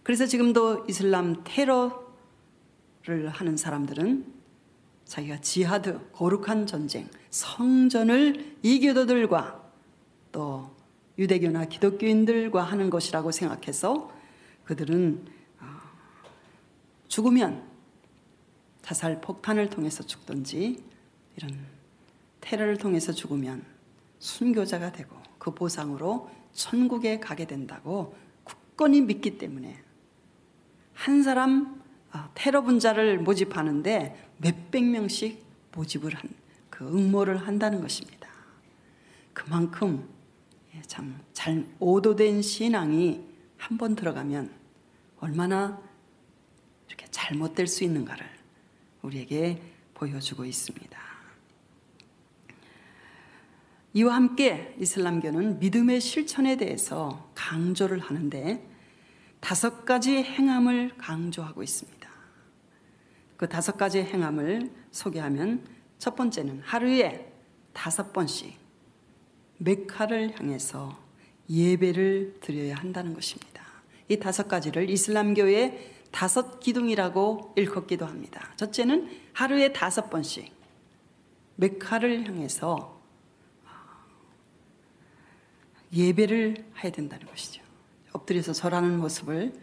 그래서 지금도 이슬람 테러를 하는 사람들은 자기가 지하드, 거룩한 전쟁, 성전을 이교도들과 또 유대교나 기독교인들과 하는 것이라고 생각해서 그들은 죽으면 자살 폭탄을 통해서 죽든지 이런 테러를 통해서 죽으면 순교자가 되고 그 보상으로 천국에 가게 된다고 굳건히 믿기 때문에 한 사람 테러 분자를 모집하는데 몇백 명씩 모집을 한 그 응모를 한다는 것입니다. 그만큼 참 잘 오도된 신앙이 한번 들어가면 얼마나 이렇게 잘못될 수 있는가를 우리에게 보여주고 있습니다. 이와 함께 이슬람교는 믿음의 실천에 대해서 강조를 하는데 5가지 행함을 강조하고 있습니다. 그 5가지 행함을 소개하면 첫 번째는 하루에 5번씩 메카를 향해서 예배를 드려야 한다는 것입니다. 이 5가지를 이슬람교의 5기둥이라고 일컫기도 합니다. 첫째는 하루에 5번씩 메카를 향해서 예배를 해야 된다는 것이죠. 엎드려서 절하는 모습을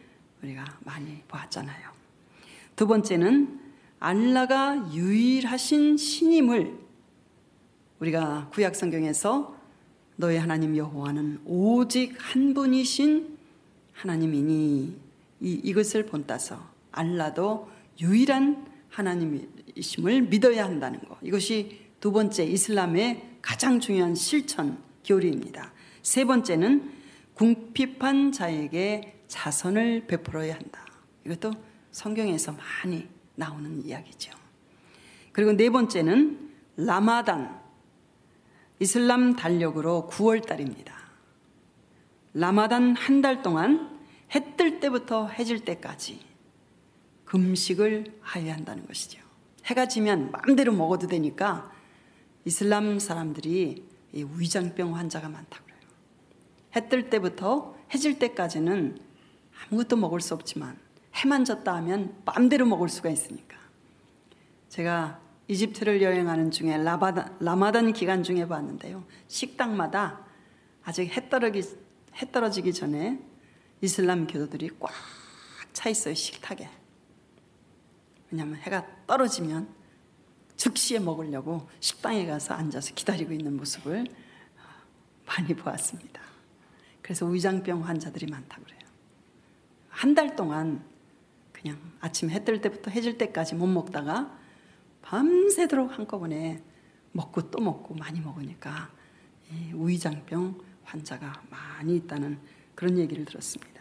우리가 많이 보았잖아요. 두 번째는 알라가 유일하신 신임을, 우리가 구약 성경에서 너의 하나님 여호와는 오직 한 분이신 하나님이니 이것을 본따서 알라도 유일한 하나님이심을 믿어야 한다는 것, 이것이 두 번째 이슬람의 가장 중요한 실천 교리입니다. 세 번째는 궁핍한 자에게 자선을 베풀어야 한다. 이것도 성경에서 많이 나오는 이야기죠. 그리고 네 번째는 라마단, 이슬람 달력으로 9월달입니다. 라마단 한 달 동안 해 뜰 때부터 해질 때까지 금식을 하여야 한다는 것이죠. 해가 지면 마음대로 먹어도 되니까 이슬람 사람들이 이 위장병 환자가 많다고 그래요. 해 뜰 때부터 해질 때까지는 아무것도 먹을 수 없지만 해만 졌다 하면 마음대로 먹을 수가 있으니까. 제가 이집트를 여행하는 중에 라마단 기간 중에 봤는데요, 식당마다 아직 해 떨어지기 전에 이슬람 교도들이 꽉 차 있어요, 식탁에. 왜냐하면 해가 떨어지면 즉시에 먹으려고 식당에 가서 앉아서 기다리고 있는 모습을 많이 보았습니다. 그래서 위장병 환자들이 많다고 그래요. 한 달 동안 그냥 아침 해 뜰 때부터 해질 때까지 못 먹다가 밤새도록 한꺼번에 먹고 또 먹고 많이 먹으니까 이 위장병 환자가 많이 있다는 그런 얘기를 들었습니다.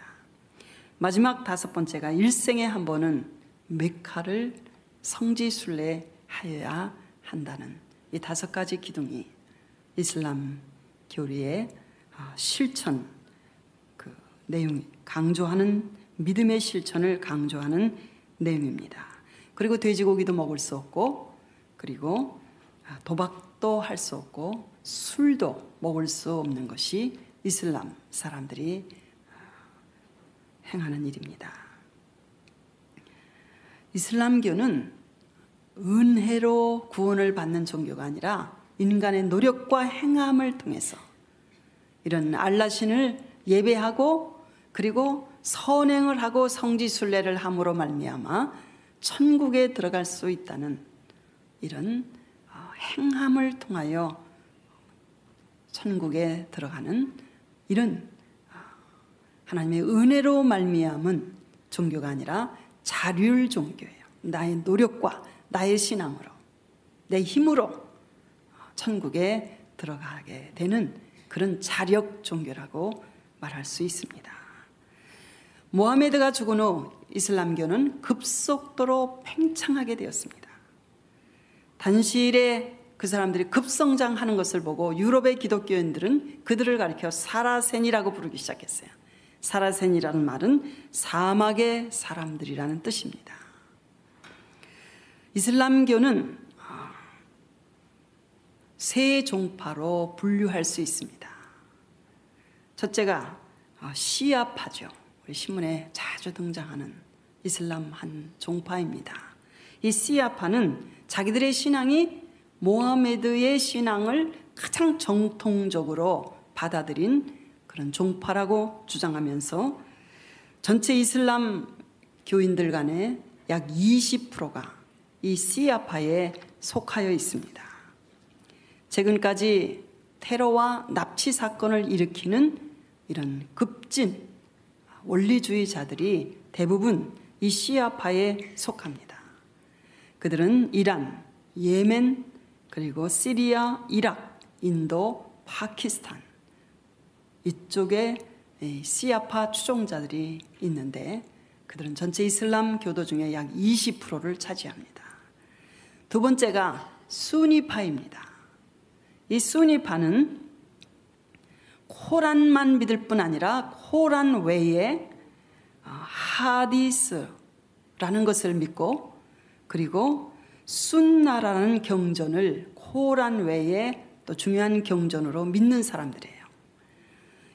마지막 5번째가 일생에 한 번은 메카를 성지순례하여야 한다는 이 5가지 기둥이 이슬람 교리의 실천, 그 내용, 강조하는 믿음의 실천을 강조하는 내용입니다. 그리고 돼지고기도 먹을 수 없고, 그리고 도박도 할 수 없고, 술도 먹을 수 없는 것이 이슬람 사람들이 행하는 일입니다. 이슬람교는 은혜로 구원을 받는 종교가 아니라 인간의 노력과 행함을 통해서 이런 알라신을 예배하고 그리고 선행을 하고 성지순례를 함으로 말미암아 천국에 들어갈 수 있다는 이런 행함을 통하여 천국에 들어가는 이런 하나님의 은혜로 말미암은 종교가 아니라 자률 종교예요. 나의 노력과 나의 신앙으로, 내 힘으로 천국에 들어가게 되는 그런 자력 종교라고 말할 수 있습니다. 모하메드가 죽은 후 이슬람교는 급속도로 팽창하게 되었습니다. 단시일에 그 사람들이 급성장하는 것을 보고 유럽의 기독교인들은 그들을 가리켜 사라센이라고 부르기 시작했어요. 사라센이라는 말은 사막의 사람들이라는 뜻입니다. 이슬람교는 세 종파로 분류할 수 있습니다. 첫째가 시아파죠. 우리 신문에 자주 등장하는 이슬람 한 종파입니다. 이 시아파는 자기들의 신앙이 모하메드의 신앙을 가장 정통적으로 받아들인 그런 종파라고 주장하면서 전체 이슬람 교인들 간의 약 20%가 이 시아파에 속하여 있습니다. 최근까지 테러와 납치 사건을 일으키는 이런 급진 원리주의자들이 대부분 이 시아파에 속합니다. 그들은 이란, 예멘, 그리고 시리아, 이락, 인도, 파키스탄 이쪽에 시아파 추종자들이 있는데 그들은 전체 이슬람 교도 중에 약 20%를 차지합니다. 두 번째가 수니파입니다. 이 수니파는 코란만 믿을 뿐 아니라 코란 외에 하디스라는 것을 믿고 그리고 순나라는 경전을 코란 외에 또 중요한 경전으로 믿는 사람들이에요.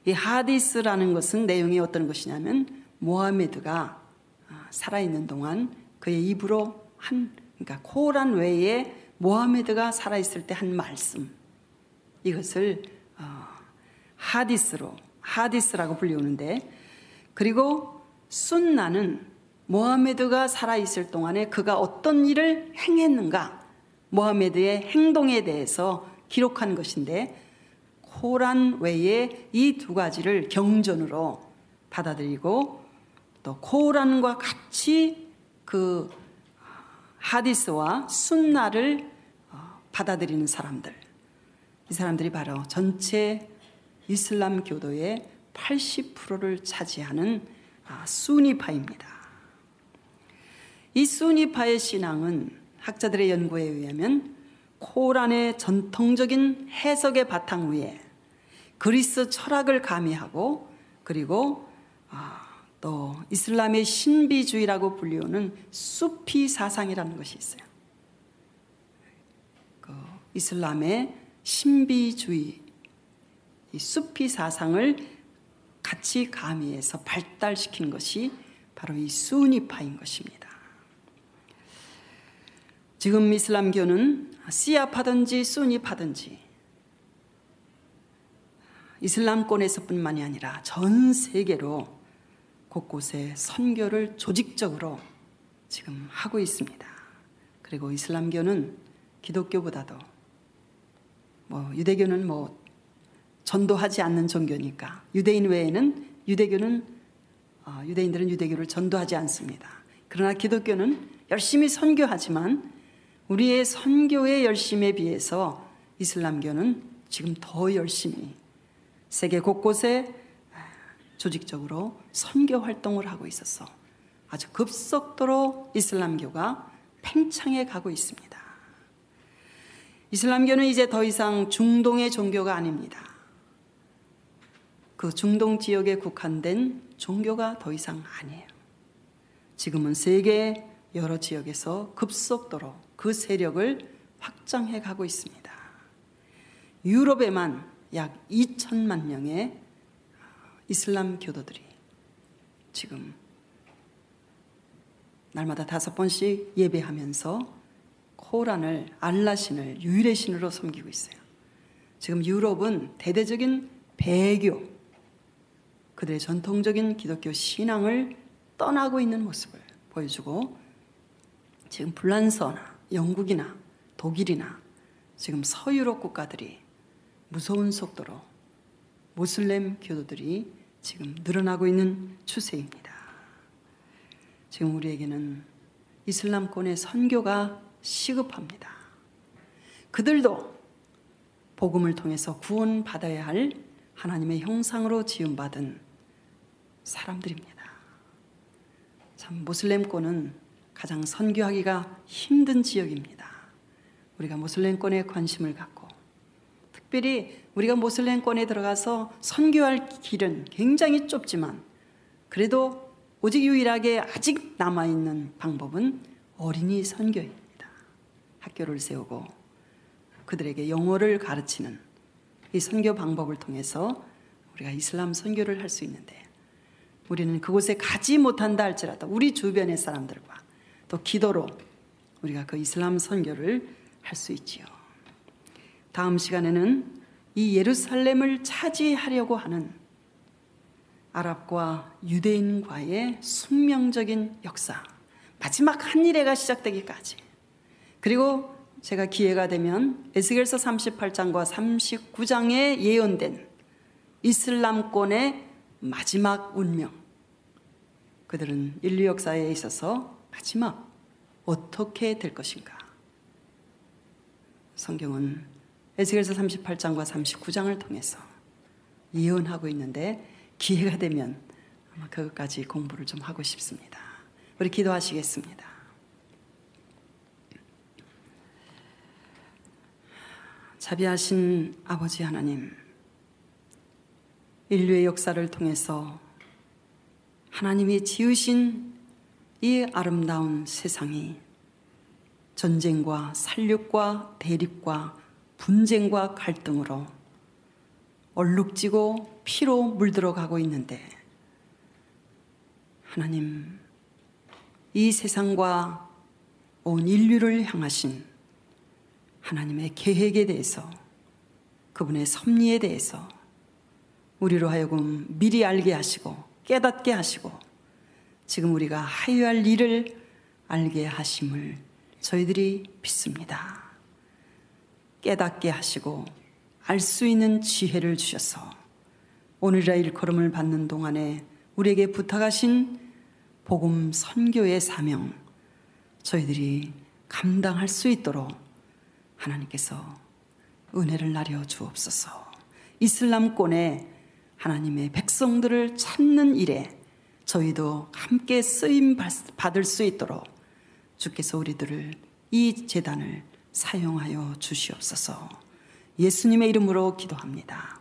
이 하디스라는 것은 내용이 어떤 것이냐면 모하메드가 살아있는 동안 그의 입으로 그러니까 코란 외에 모하메드가 살아있을 때 한 말씀, 이것을 하디스라고 불리우는데, 그리고 순나는 모하메드가 살아있을 동안에 그가 어떤 일을 행했는가, 모하메드의 행동에 대해서 기록한 것인데 코란 외에 이 두 가지를 경전으로 받아들이고 또 코란과 같이 그 하디스와 순나를 받아들이는 사람들, 이 사람들이 바로 전체 이슬람 교도의 80%를 차지하는 수니파입니다. 이 수니파의 신앙은 학자들의 연구에 의하면 코란의 전통적인 해석의 바탕 위에 그리스 철학을 가미하고 그리고 또 이슬람의 신비주의라고 불리우는 수피 사상이라는 것이 있어요. 그 이슬람의 신비주의, 이 수피 사상을 같이 가미해서 발달시킨 것이 바로 이 수니파인 것입니다. 지금 이슬람교는 시아파든지 수니파든지 이슬람권에서뿐만이 아니라 전 세계로 곳곳에 선교를 조직적으로 지금 하고 있습니다. 그리고 이슬람교는 기독교보다도 유대교는 전도하지 않는 종교니까 유대인 외에는 유대인들은 유대교를 전도하지 않습니다. 그러나 기독교는 열심히 선교하지만 우리의 선교의 열심에 비해서 이슬람교는 지금 더 열심히 세계 곳곳에 조직적으로 선교 활동을 하고 있어서 아주 급속도로 이슬람교가 팽창해 가고 있습니다. 이슬람교는 이제 더 이상 중동의 종교가 아닙니다. 그 중동 지역에 국한된 종교가 더 이상 아니에요. 지금은 세계 여러 지역에서 급속도로 그 세력을 확장해 가고 있습니다. 유럽에만 약 2천만 명의 이슬람 교도들이 지금 날마다 5번씩 예배하면서 코란을, 알라신을 유일의 신으로 섬기고 있어요. 지금 유럽은 대대적인 배교, 그들의 전통적인 기독교 신앙을 떠나고 있는 모습을 보여주고 지금 불란서나 영국이나 독일이나 지금 서유럽 국가들이 무서운 속도로 모슬렘 교도들이 지금 늘어나고 있는 추세입니다. 지금 우리에게는 이슬람권의 선교가 시급합니다. 그들도 복음을 통해서 구원받아야 할 하나님의 형상으로 지음받은 사람들입니다. 참 모슬렘권은 가장 선교하기가 힘든 지역입니다. 우리가 모슬렘권에 관심을 갖고 특별히 우리가 모슬렘권에 들어가서 선교할 길은 굉장히 좁지만 그래도 오직 유일하게 아직 남아있는 방법은 어린이 선교입니다. 학교를 세우고 그들에게 영어를 가르치는 이 선교 방법을 통해서 우리가 이슬람 선교를 할 수 있는데 우리는 그곳에 가지 못한다 할지라도 우리 주변의 사람들과 또 기도로 우리가 그 이슬람 선교를 할 수 있지요. 다음 시간에는 이 예루살렘을 차지하려고 하는 아랍과 유대인과의 숙명적인 역사, 마지막 한 일회가 시작되기까지, 그리고 제가 기회가 되면 에스겔서 38장과 39장에 예언된 이슬람권의 마지막 운명, 그들은 인류 역사에 있어서 마지막 어떻게 될 것인가. 성경은 에스겔서 38장과 39장을 통해서 예언하고 있는데 기회가 되면 아마 그것까지 공부를 좀 하고 싶습니다. 우리 기도하시겠습니다. 자비하신 아버지 하나님, 인류의 역사를 통해서 하나님이 지으신 이 아름다운 세상이 전쟁과 살육과 대립과 분쟁과 갈등으로 얼룩지고 피로 물들어가고 있는데, 하나님, 이 세상과 온 인류를 향하신 하나님의 계획에 대해서, 그분의 섭리에 대해서 우리로 하여금 미리 알게 하시고 깨닫게 하시고 지금 우리가 하여야 할 일을 알게 하심을 저희들이 믿습니다. 깨닫게 하시고 알 수 있는 지혜를 주셔서 오늘의 일걸음을 받는 동안에 우리에게 부탁하신 복음 선교의 사명, 저희들이 감당할 수 있도록 하나님께서 은혜를 나려 주옵소서. 이슬람권의 하나님의 백성들을 찾는 일에 저희도 함께 쓰임 받을 수 있도록 주께서 우리들을, 이 제단을 사용하여 주시옵소서. 예수님의 이름으로 기도합니다.